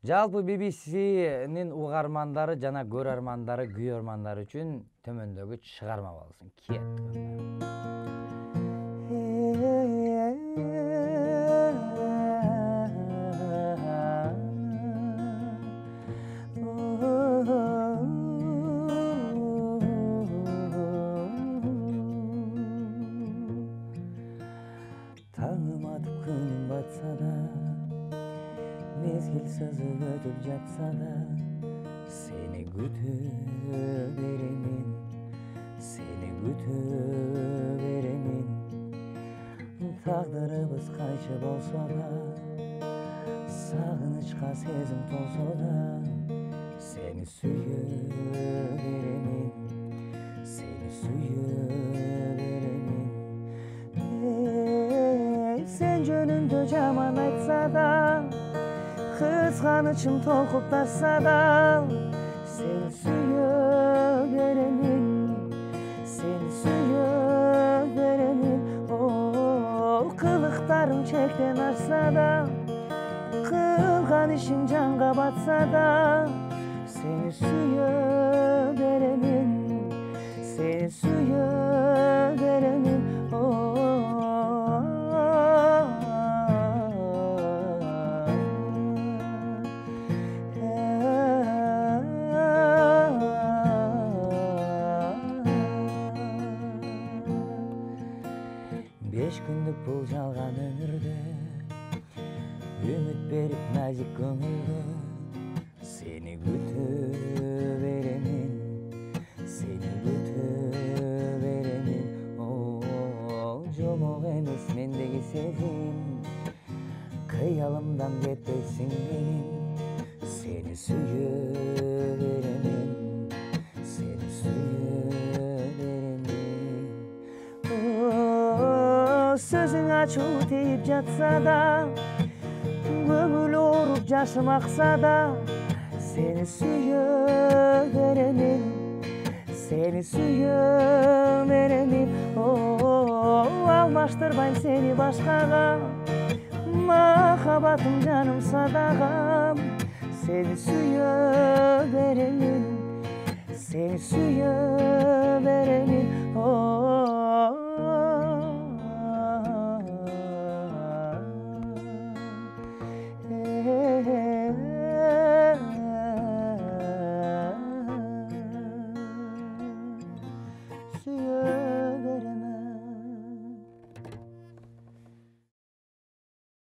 Жалпы BBC'nin угармандары жана көрөрмандары, күйөрмандары үчүн төмөндөгү чыгарма болсун. Кет. Tağım atıp күнүм батса да, мезгил сызып өтүп жатса да, сени күтө беремин, сени күтө беремин. Тагдырыбыз кайчы болсо да, сагынычка сезим толсо да, сени сүйө беремин, сени сүйө беремин. Sen жөнүндө жаман айтса да, кызганычым толкуптаса да, сени сүйө беремин, сени сүйө беремин. Кылыктарым чектен ашса да, кылган ишиң жанга батса да, сени сүйө беремин, сени сүйө беремин. Беш күндүк бул жалган өмүрдө, үмүт берип назик көңүлгө, сени күтө беремин, сени күтө беремин. Жомок эмес мендеги сезим, кыялымдан кетпей сиңгеним, сени сүйө беремин, сени сүйө беремин. Сөзүң ачуу тийип жатса да, көңүл ооруп жашым акса да, сени сүйө беремин, сени сүйө беремин. Алмаштырбайм сени башкага, махаббатым жаным садагам, сени сүйө беремин, сени сүйө беремин.